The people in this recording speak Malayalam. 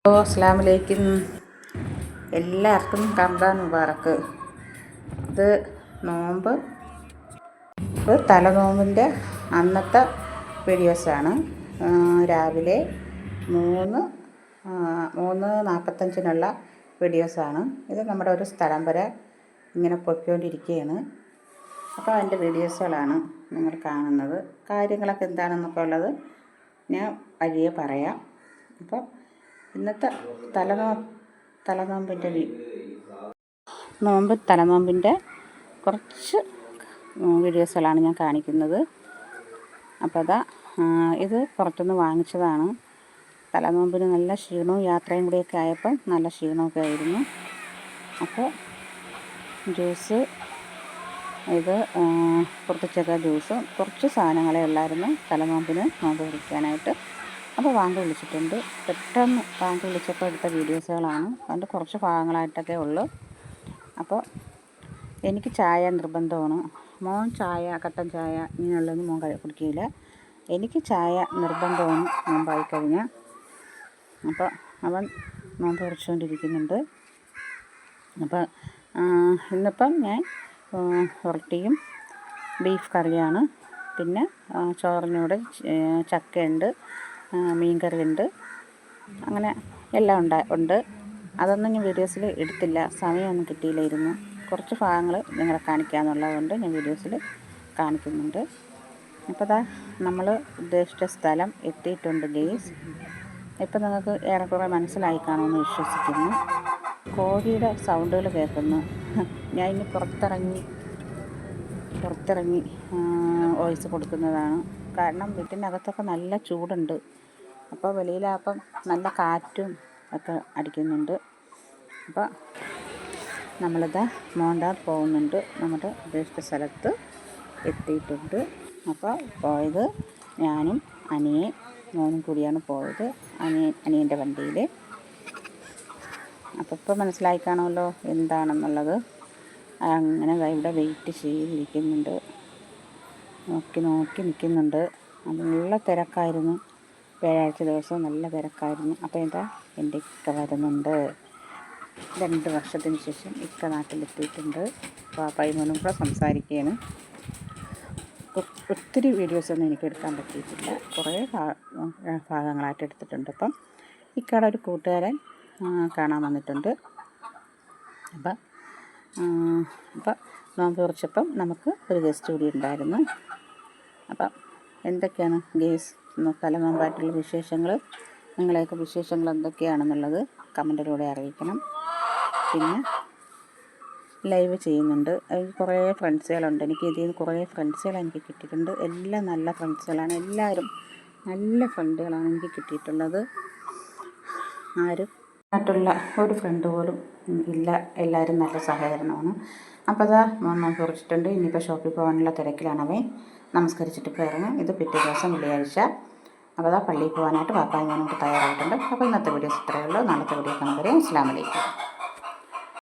അസ്സലാമു അലൈക്കും. എല്ലാവർക്കും റമദാൻ മുബാറക്ക്. ഇത് തലനോമ്പിൻ്റെ അന്നത്തെ വീഡിയോസാണ്. രാവിലെ 3:45 വീഡിയോസാണ്. ഇത് നമ്മുടെ ഒരു സ്ഥലം വരെ ഇങ്ങനെ പൊയ്ക്കൊണ്ടിരിക്കുകയാണ്. അപ്പോൾ അതിൻ്റെ വീഡിയോസുകളാണ് നിങ്ങൾ കാണുന്നത്. കാര്യങ്ങളൊക്കെ എന്താണെന്നൊക്കെ ഉള്ളത് ഞാൻ വഴിയെ പറയാം. അപ്പോൾ ഇന്നത്തെ തലനോമ്പിൻ്റെ കുറച്ച് വീഡിയോസുകളാണ് ഞാൻ കാണിക്കുന്നത്. അപ്പോൾ ഇത് പുറത്തുനിന്ന് വാങ്ങിച്ചതാണ്. തലനോമ്പിന് നല്ല ക്ഷീണവും യാത്രയും കൂടിയൊക്കെ ആയപ്പോൾ നല്ല ക്ഷീണമൊക്കെ ആയിരുന്നു. അപ്പോൾ ജ്യൂസ്, ഇത് പുറത്തുച്ചക്ക ജ്യൂസ്, കുറച്ച് സാധനങ്ങളെ ഉള്ളായിരുന്നു തലനോമ്പിന് നോമ്പ് കുറിക്കാനായിട്ട്. അപ്പോൾ വാങ്ങി വിളിച്ചിട്ടുണ്ട്. പെട്ടെന്ന് വാങ്ങി വിളിച്ചപ്പോൾ എടുത്ത വീഡിയോസുകളാണ്. അതിൻ്റെ കുറച്ച് ഭാഗങ്ങളായിട്ടൊക്കെ ഉള്ളൂ. അപ്പോൾ എനിക്ക് ചായ നിർബന്ധമാണ്. മോൻ ചായ, കട്ടൻ ചായ ഇങ്ങനെയുള്ളതൊന്നും മോൻ കുടിക്കില്ല. എനിക്ക് ചായ നിർബന്ധമാണ് നോമ്പായി കഴിഞ്ഞാൽ. അപ്പോൾ അവൻ നോമ്പ് കുറിച്ചുകൊണ്ടിരിക്കുന്നുണ്ട്. അപ്പോൾ ഇന്നിപ്പം ഞാൻ റൊട്ടിയും ബീഫ് കറിയാണ്. പിന്നെ ചോറിനൂടെ ചക്കയുണ്ട്, മീൻ കറിയുണ്ട്, അങ്ങനെ എല്ലാം ഉണ്ട്. അതൊന്നും ഞാൻ വീഡിയോസിൽ എടുത്തില്ല, സമയമൊന്നും കിട്ടിയില്ലായിരുന്നു. കുറച്ച് ഭാഗങ്ങൾ നിങ്ങളെ കാണിക്കാമെന്നുള്ളതുകൊണ്ട് ഞാൻ വീഡിയോസിൽ കാണിക്കുന്നുണ്ട്. അപ്പോൾ നമ്മൾ ഉദ്ദേശിച്ച സ്ഥലം എത്തിയിട്ടുണ്ട് ഗെയ്സ്. ഇപ്പം നിങ്ങൾക്ക് ഏറെക്കുറെ മനസ്സിലായി കാണുമെന്ന് വിശ്വസിക്കുന്നു. കോഴിയുടെ സൗണ്ടുകൾ കേൾക്കുന്നു. ഞാൻ ഇനി പുറത്തിറങ്ങി വോയിസ് കൊടുക്കുന്നതാണ്. കാരണം വീട്ടിനകത്തൊക്കെ നല്ല ചൂടുണ്ട്. അപ്പോൾ വെളിയിലാപ്പം നല്ല കാറ്റും ഒക്കെ അടിക്കുന്നുണ്ട്. അപ്പോൾ മോണ്ടാർ പോകുന്നുണ്ട്. നമ്മുടെ ഉദ്ദേശിച്ച സ്ഥലത്ത് എത്തിയിട്ടുണ്ട്. അപ്പോൾ പോയത് ഞാനും മോനും കൂടിയാണ് പോയത്, അനിയൻ്റെ വണ്ടിയിൽ. അപ്പോൾ ഇപ്പോൾ മനസ്സിലായി കാണുമല്ലോ എന്താണെന്നുള്ളത്. അങ്ങനെ ഇവിടെ വെയിറ്റ് ചെയ്തിരിക്കുന്നുണ്ട്, നോക്കി നിൽക്കുന്നുണ്ട്. നല്ല തിരക്കായിരുന്നു. വ്യാഴാഴ്ച ദിവസം നല്ല തിരക്കായിരുന്നു. അപ്പോൾ എൻ്റെ ഇക്ക വരുന്നുണ്ട്. 2 വർഷത്തിന് ശേഷം ഇക്ക നാട്ടിലെത്തിയിട്ടുണ്ട്. പാപ്പായും കൂടെ സംസാരിക്കുകയാണ്. ഒത്തിരി വീഡിയോസൊന്നും എനിക്ക് എടുക്കാൻ പറ്റിയിട്ടില്ല, കുറേ ഭാഗങ്ങളായിട്ട് എടുത്തിട്ടുണ്ട്. അപ്പം ഇക്കയുടെ ഒരു കൂട്ടുകാരൻ കാണാൻ വന്നിട്ടുണ്ട്. അപ്പം നോമ്പ് കുറിച്ചപ്പം നമുക്ക് ഒരു ഗസ്റ്റ് കൂടി ഉണ്ടായിരുന്നു. അപ്പം എന്തൊക്കെയാണ് ഗെയ്സ് തലനോമ്പായിട്ടുള്ള വിശേഷങ്ങൾ, നിങ്ങളെയൊക്കെ വിശേഷങ്ങൾ എന്തൊക്കെയാണെന്നുള്ളത് കമൻറ്റിലൂടെ അറിയിക്കണം. പിന്നെ ലൈവ് ചെയ്യുന്നുണ്ട്. കുറേ ഫ്രണ്ട്സുകളുണ്ട് എനിക്ക്. ഇതിൽ നിന്ന് കുറേ ഫ്രണ്ട്സുകൾ എനിക്ക് കിട്ടിയിട്ടുണ്ട്. എല്ലാം നല്ല ഫ്രണ്ട്സുകളാണ്. എല്ലാവരും നല്ല ഫ്രണ്ടുകളാണ് എനിക്ക് കിട്ടിയിട്ടുള്ളത്. ആരും ആയിട്ടുള്ള ഒരു ഫ്രണ്ട് പോലും ഇല്ല. എല്ലാവരും നല്ല സഹകരണമാണ്. അപ്പോൾ മോൻ കുറിച്ചിട്ടുണ്ട്. ഇനിയിപ്പോൾ ഷോപ്പിൽ പോകാനുള്ള തിരക്കിലാണ് അവൻ. നമസ്കരിച്ചിട്ട് ഇറങ്ങും. ഇത് പിറ്റേ ദിവസം വെള്ളിയാഴ്ച. അപ്പോൾ പള്ളിയിൽ പോകാനായിട്ട് പാപ്പായും ഞാനോട് തയ്യാറായിട്ടുണ്ട്. അപ്പോൾ ഇന്നത്തെ വീഡിയോസ് ഇത്രയേ ഉള്ളൂ. നാളത്തെ വീഡിയോ കാണുമ്പോൾ അസ്സലാമു അലൈക്കും.